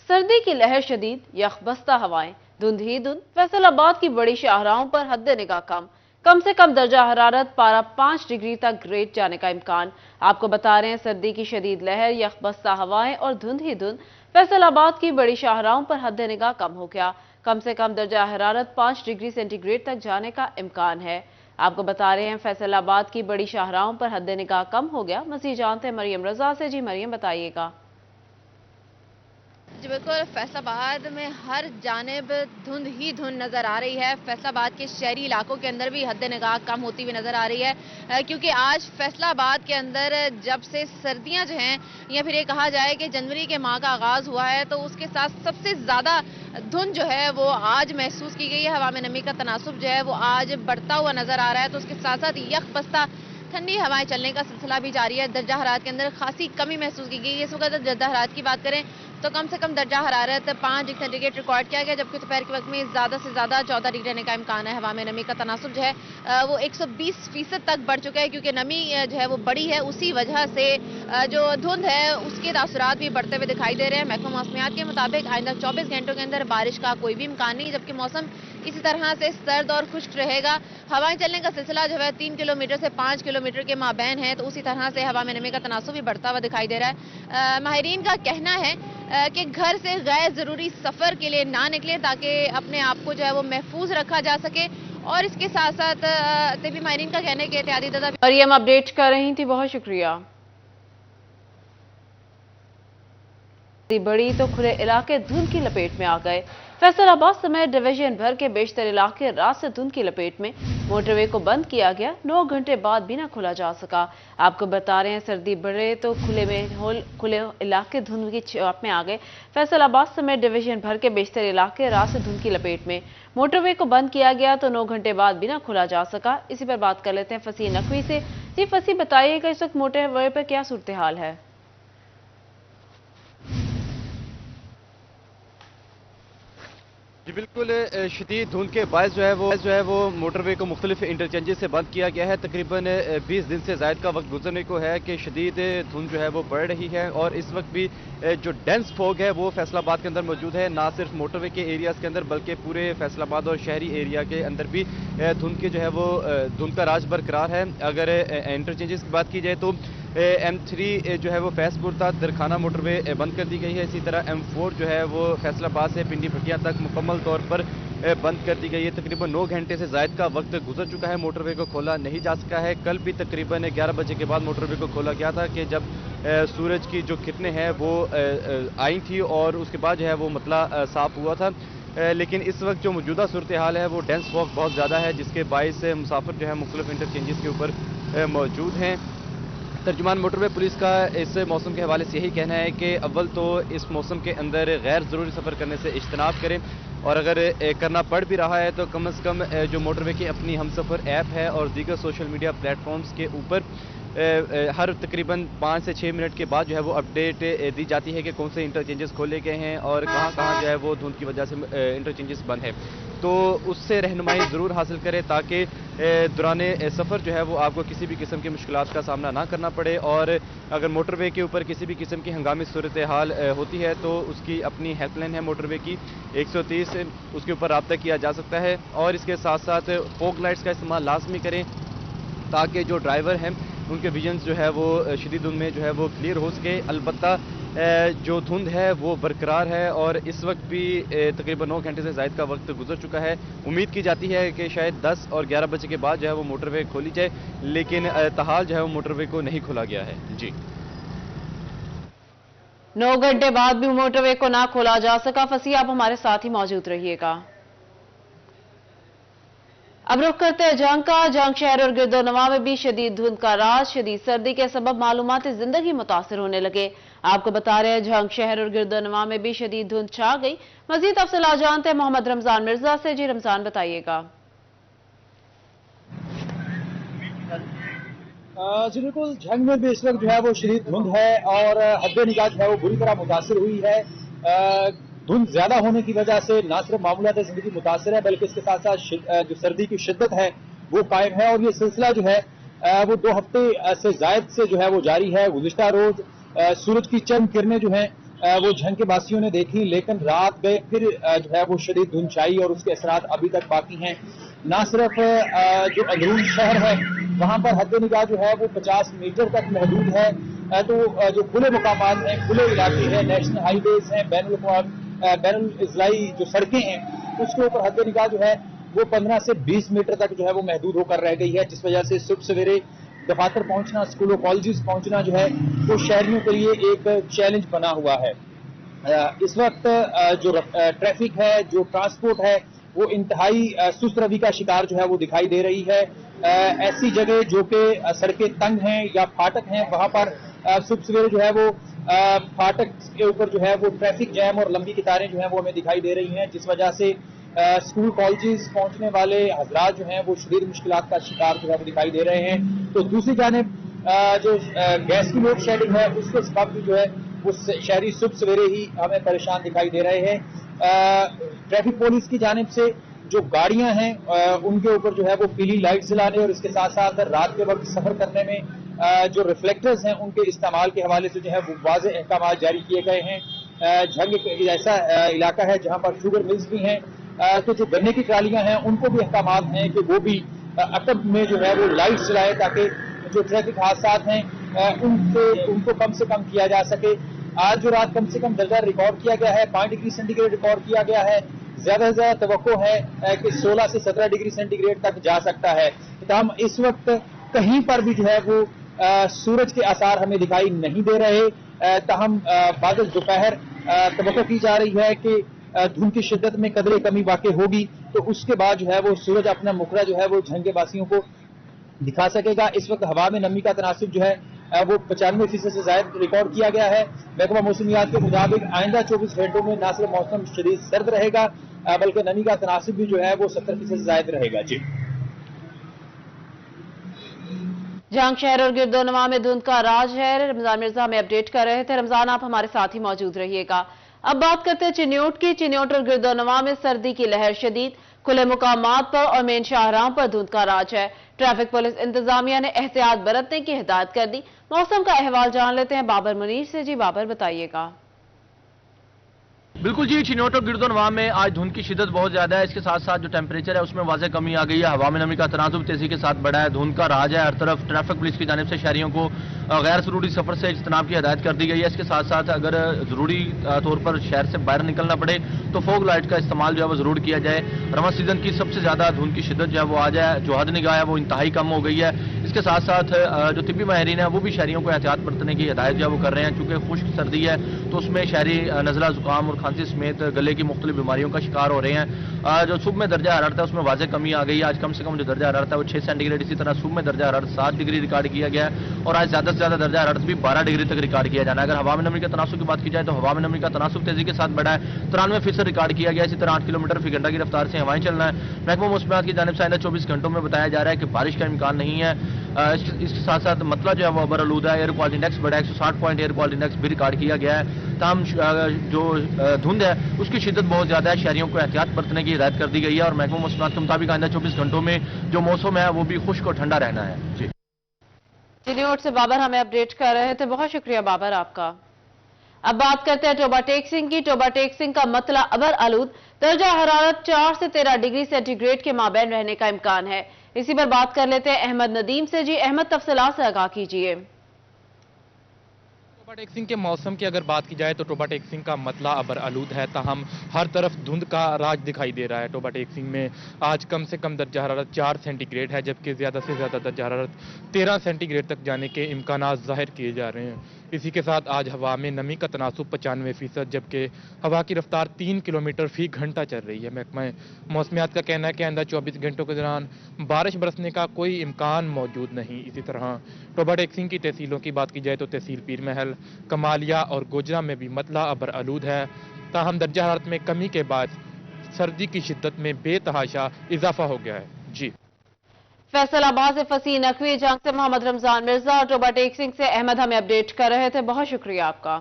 सर्दी की लहर शदीद, यखबस्ता हवाएं, धुंध ही धुंध। फैसलाबाद की बड़ी शाहराहों पर हद निगाह कम से कम दर्जा हरारत पारा 5 डिग्री तक ग्रेड जाने का इम्कान। आपको बता रहे हैं, सर्दी की शदीद लहर, यखबस्ता हवाएं और धुंध ही धुंध। फैसलाबाद की बड़ी शाहराहों पर हद निगाह कम हो गया। कम से कम दर्जा हरारत 5 डिग्री सेंटीग्रेड तक जाने का इम्कान है। आपको बता रहे हैं, फैसलाबाद की बड़ी शाहराहों पर हद निगाह कम हो गया। मज़ीद जानते हैं मरियम रजा से। जी मरियम, बताइएगा। जी बिल्कुल, फैसलाबाद में हर जानिब धुंध ही धुंध नज़र आ रही है। फैसलाबाद के शहरी इलाकों के अंदर भी हद निगाह कम होती हुई नज़र आ रही है, क्योंकि आज फैसलाबाद के अंदर जब से सर्दियां जो हैं, या फिर ये कहा जाए कि जनवरी के माह का आगाज़ हुआ है, तो उसके साथ सबसे ज़्यादा धुंध जो है वो आज महसूस की गई है। हवा में नमी का तनासुब जो है वो आज बढ़ता हुआ नज़र आ रहा है। तो उसके साथ साथ यकबस्ता ठंडी हवाएं चलने का सिलसिला भी जारी है। दर्जा हरारत के अंदर खासी कमी महसूस की गई है। इस वक्त दर्जा हरारत की बात करें तो कम से कम दर्जा हरारत 5 डिग्री सेंटीग्रेड रिकॉर्ड किया गया, जबकि दोपहर के वक्त में ज़्यादा से ज़्यादा 14 डिग्री रहने का इम्कान है। हवा में नमी का तनासुब जो है वो 120% तक बढ़ चुका है, क्योंकि नमी जो है वो बढ़ी है। उसी वजह से जो धुंध है उसके तासुरात भी बढ़ते हुए दिखाई दे रहे हैं। महकमा मौसमियात के मुताबिक आइंदा 24 घंटों के अंदर बारिश का कोई भी इम्कान नहीं, जबकि मौसम इसी तरह से सर्द और खुश्क रहेगा। हवाएं चलने का सिलसिला जो है 3 किलोमीटर से 5 किलोमीटर के माबैन है, तो उसी तरह से हवा में नमी का तनासुब भी बढ़ता हुआ दिखाई दे रहा है। माहिरीन का कहना है कि घर से गैर जरूरी सफर के लिए ना निकले, ताकि अपने आप को जो है वो महफूज रखा जा सके। और इसके साथ साथ तिबी माहिरीन का कहना है कि एहतियाती तदाबीर। मरियम अपडेट कर रही थी, बहुत शुक्रिया। बड़ी तो खुले इलाके धुंध की लपेट में आ गए। फैसलाबाद समेत डिवीजन भर के बेशतर इलाके रात से धुंध की लपेट में। मोटरवे को बंद किया गया, 9 घंटे बाद भी ना खोला जा सका। आपको बता रहे हैं, सर्दी बढ़े तो खुले इलाके धुंध की चपेट में आ गए। फैसलाबाद समेत डिवीजन भर के बेशतर इलाके रात से धुंध की लपेट में। मोटरवे को बंद किया गया तो 9 घंटे बाद भी ना खोला जा सका। इसी पर बात कर लेते हैं फसी नकवी से। जी फसी, बताइएगा इस वक्त मोटरवे पर क्या सूरत हाल है? जी बिल्कुल, शदीद धुंध के बायस जो है वो मोटरवे को मुख्तलिफ इंटरचेंजेस से बंद किया गया है। तकरीबन 20 दिन से ज़ायद का वक्त गुजरने को है कि शदीद धुंध जो है वो बढ़ रही है। और इस वक्त भी जो डेंस फॉग है वो फैसलाबाद के अंदर मौजूद है, ना सिर्फ मोटरवे के एरियाज़ के अंदर बल्कि पूरे फैसलाबाद और शहरी एरिया के अंदर भी धुंध के जो है वो धुंध का राज बरकरार है। अगर इंटरचेंजेस की बात की जाए तो M3 जो है वो फैसपुर तक दरखाना मोटरवे बंद कर दी गई है। इसी तरह M4 जो है वो फैसलाबाद से पिंडी भटिया तक मुकम्मल तौर पर बंद कर दी गई है। तकरीबन 9 घंटे से ज़ायद का वक्त गुजर चुका है, मोटरवे को खोला नहीं जा सका है। कल भी तकरीबन 11 बजे के बाद मोटरवे को खोला गया था कि जब सूरज की जो किरणें हैं वो आई थी और उसके बाद जो है वो मतला साफ हुआ था। लेकिन इस वक्त जो मौजूदा सूरत हाल है वो डेंस फॉग बहुत ज़्यादा है, जिसके बायस मुसाफिर जो है मुख्तलिफ इंटरचेंजेस के ऊपर मौजूद हैं। तर्जुमान मोटरवे पुलिस का इस मौसम के हवाले से यही कहना है कि अव्वल तो इस मौसम के अंदर गैर ज़रूरी सफ़र करने से इज्तनाब करें, और अगर करना पड़ भी रहा है तो कम से कम जो मोटरवे की अपनी हमसफ़र ऐप है और दीगर सोशल मीडिया प्लेटफॉर्म्स के ऊपर हर तकरीबन 5 से 6 मिनट के बाद जो है वो अपडेट दी जाती है कि कौन से इंटरचेंजेस खोले गए हैं और कहाँ कहाँ जो है वो धुंध की वजह से इंटरचेंजेस बंद है। तो उससे रहनुमाई ज़रूर हासिल करें ताकि दौरान सफ़र जो है वो आपको किसी भी किस्म की मुश्किलात का सामना ना करना पड़े। और अगर मोटरवे के ऊपर किसी भी किस्म की हंगामी सूरत हाल होती है तो उसकी अपनी हेल्पलाइन है मोटरवे की 130, उसके ऊपर रब्ता किया जा सकता है। और इसके साथ साथ फॉग लाइट्स का इस्तेमाल लाजमी करें ताकि जो ड्राइवर हैं उनके विजन्स जो है वो शदीद धुंध में जो है वो क्लियर हो सके। अलबत्ता जो धुंध है वो बरकरार है और इस वक्त भी तकरीबन 9 घंटे से ज़ायद का वक्त गुजर चुका है। उम्मीद की जाती है कि शायद 10 और 11 बजे के बाद जो है वो मोटरवे खोली जाए, लेकिन तहाल जो है वो मोटरवे को नहीं खोला गया है। जी 9 घंटे बाद भी मोटरवे को ना खोला जा सका। फसी, आप हमारे साथ ही मौजूद रहिएगा। अब रुख करते हैं जंग का। जंग शहर और गिरदोनवा में भी शदीद धुंध का राज। शदीद सर्दी के सबब मालूमाती जिंदगी मुतासिर होने लगे। आपको बता रहे हैं, जंग शहर और गिरदोनवा में भी शदीद धुंध छा गई। मजीद तफसीलात जानते हैं मोहम्मद रमजान मिर्जा से। जी रमजान, बताइएगा। जी बिल्कुल, जंग में भी इस वक्त जो है वो शदीद धुंध है और हद निगाह जो है वो बुरी तरह मुतासिर हुई है। धुंध ज्यादा होने की वजह से न सिर्फ मामूलात जिंदगी मुतासर है बल्कि इसके साथ साथ जो सर्दी की शिद्दत है वो कायम है। और ये सिलसिला जो है वो 2 हफ्ते से जायद से जो है वो जारी है। गुज़िश्ता रोज सूरज की चंद किरणें जो हैं वो झंग के वासियों ने देखी, लेकिन रात गए फिर जो है वो शदीद धुंध छाई और उसके असरात अभी तक बाकी हैं। ना सिर्फ जो अंदरून शहर है वहां पर हद निगाह जो है वो 50 मीटर तक महदूद है, तो जो खुले मकामात हैं, खुले इलाके हैं, नेशनल हाईवेज हैं, बैनुल इजलाई जो सड़कें हैं, उसके ऊपर हद निगाह जो है वो 15 से 20 मीटर तक जो है वो महदूद होकर रह गई है, जिस वजह से सुबह सवेरे दफातर पहुंचना, स्कूलों कॉलेजेस पहुंचना जो है वो शहरियों के लिए एक चैलेंज बना हुआ है। इस वक्त जो ट्रैफिक है, जो ट्रांसपोर्ट है, वो इंतहाई सुस्त रवि का शिकार जो है वो दिखाई दे रही है। ऐसी जगह जो कि सड़कें तंग हैं या फाटक हैं, वहां पर सुबह सवेरे जो है वो फाटक के ऊपर जो है वो ट्रैफिक जैम और लंबी कतारें जो है वो हमें दिखाई दे रही हैं, जिस वजह से स्कूल कॉलेजेस पहुंचने वाले हजरात जो हैं वो शदीद मुश्किलात का शिकार जो है वो दिखाई दे रहे हैं। तो दूसरी जानिब जो गैस की लोड शेडिंग है उसके सबब भी जो है वो शहरी सुबह सवेरे ही हमें परेशान दिखाई दे रहे हैं। ट्रैफिक पुलिस की जानिब से जो गाड़ियां हैं उनके ऊपर जो है वो पीली लाइट जलाने और इसके साथ साथ रात के वक्त सफर करने में जो रिफ्लेक्टर्स हैं उनके इस्तेमाल के हवाले से जो है वो वाज़ेह अहकाम जारी किए गए हैं। झंग एक ऐसा इलाका है जहां पर शुगर मिल्स भी हैं, तो जो गन्ने की ट्रालियां हैं उनको भी अहकाम हैं कि वो भी अकब में जो है वो लाइट जलाए ताकि जो ट्रैफिक हादसा हैं उनको कम से कम किया जा सके। आज जो रात कम से कम दर्जा रिकॉर्ड किया गया है 5 डिग्री सेंटीग्रेड रिकॉर्ड किया गया है। ज्यादा से ज्यादा तवक्को है कि 16 से 17 डिग्री सेंटीग्रेड तक जा सकता है। हम इस वक्त कहीं पर भी जो है वो सूरज के आसार हमें दिखाई नहीं दे रहे। ताहम बाद दोपहर तवक्को की जा रही है कि धुंध की शिद्दत में कदरे कमी वाक़ई होगी, तो उसके बाद जो है वो सूरज अपना मुखरा जो है वो झंग के वासियों को दिखा सकेगा। इस वक्त हवा में नमी का तनासुब जो है वो 95% से ज्यादा रिकॉर्ड किया गया है। महकमा मौसमियात के मुताबिक आइंदा 24 घंटों में न सिर्फ मौसम शदीद सर्द रहेगा बल्कि नमी का तनासुब भी जो है वो 70% से ज्यादा रहेगा। जी, झंग शहर और गिरदोनवा में धुंध का राज है। रमजान मिर्जा हमें अपडेट कर रहे थे। रमजान, आप हमारे साथ ही मौजूद रहिएगा। अब बात करते हैं चिन्योट की। चिन्योट और गिरदोनवा में सर्दी की लहर शदीद, खुले मुकामात पर और मेन शाहराहों पर धुंध का राज है। ट्रैफिक पुलिस इंतजामिया ने एहतियात बरतने की हिदायत कर दी। मौसम का अहवाल जान लेते हैं बाबर मुनीर से। जी बाबर, बताइएगा। बिल्कुल जी, चिन्योट और गिरदोनवा में आज धुंध की शिद्दत बहुत ज्यादा है। इसके साथ साथ जो टेम्परेचर है उसमें वाज़ेह कमी आ गई है। हवा में नमी का तनासुब तेजी के साथ बढ़ा है। धुंध का राज है हर तरफ। ट्रैफिक पुलिस की जानिब से शहरियों को गैर जरूरी सफर से इज्तनाब की हिदायत कर दी गई है। इसके साथ साथ अगर जरूरी तौर पर शहर से बाहर निकलना पड़े तो फोग लाइट का इस्तेमाल जो है वो जरूर किया जाए। रमज़ान सीजन की सबसे ज्यादा धुंध की शिद्दत जो है वो आज है। जो हद निगाह है वो इंतहाई कम हो गई है। इसके साथ साथ जो तिब्बी माहिरीन है वो भी शहरियों को एहतियात बरतने की हिदायत जो है वो कर रहे हैं, क्योंकि खुश्क सर्दी है तो उसमें शहरी नज़ला जुकाम और खांसी समेत गले की मुख्तलिफ बीमारियों का शिकार हो रहे हैं। जो सुबह में दर्जा हरारत है उसमें वाज़ेह कमी आ गई है। आज कम से कम जो दर्जा हरारत है वो 6 सेंटीग्रेड, इसी तरह सुबह में दर्जा हरारत 7 डिग्री रिकॉर्ड किया गया है और आज ज्यादा से ज्यादा दर्जा हरारत भी 12 डिग्री तक रिकॉर्ड किया जाना है। अगर हवा में नमी के तनासुब की बात की जाए तो हवा में नमी का तनासुब तेजी के साथ बढ़ा है। 93% रिकॉर्ड किया गया। इसी तरह 8 किलोमीटर फी घंटा की रफ्तार से हवाएं चलना है। महकमा मौसमियात की जानिब से आइंदा 24 घंटों में बताया जा रहा है कि बारिश का इम्कान नहीं है। इसके साथ साथ मतला जो है वो अबर आलूदा है। एयर क्वालिटी इंडेक्स बढ़ा है। 160 पॉइंट एयर क्वालिटी इंडेक्स भी रिकॉर्ड किया गया है। तमाम जो धुंध है उसकी शिद्दत बहुत ज्यादा है। शहरियों को एहतियात बरतने की हिदायत कर दी गई है और महकमा मौसमियात के मुताबिक आइंदा 24 घंटों में जो मौसम है वो भी खुश्क और ठंडा रहना है। जी, चिन्योट से बाबर हमें अपडेट कर रहे थे। बहुत शुक्रिया बाबर आपका। अब बात करते हैं टोबा टेकसिंग की। टोबा टेकसिंग का मतला अबर आलूद, दर्जा हरारत 4 से 13 डिग्री सेंटीग्रेड के माबैन रहने का इम्कान है। इसी पर बात कर लेते हैं अहमद नदीम से। जी अहमद, तफसीलात से आगाह कीजिए। टोबा टेकसिंग के मौसम की अगर बात की जाए तो टोबा टेकसिंग का मतला अबर आलूद है, ताहम हर तरफ धुंध का राज दिखाई दे रहा है। टोबा टेकसिंग में आज कम से कम दर्जा हरारत 4 सेंटीग्रेड है, जबकि ज़्यादा से ज़्यादा दर्जा हरारत 13 सेंटीग्रेड तक जाने के इम्कानात ज़ाहिर किए जा रहे हैं। इसी के साथ आज हवा में नमी का तनासुब 95%, जबकि हवा की रफ्तार 3 किलोमीटर फी घंटा चल रही है। महकमा मौसमियात का कहना है कि आइंदा 24 घंटों के दौरान बारिश बरसने का कोई इम्कान मौजूद नहीं। इसी तरह टोबा टेकसिंग की तहसीलों की बात की जाए तो तहसील पीर महल, कमालिया और गोजरा में भी मतला अबर आलूद है। ताहम दर्जा हरारत में कमी के बाद सर्दी की शिद्दत में बेतहाशा इजाफा हो गया है। जी, फैसलाबाद से फसी नकवी, जंग से मोहम्मद रमजान मिर्जा और टोबा टेकसिंग से अहमद हमें अपडेट कर रहे थे। बहुत शुक्रिया आपका।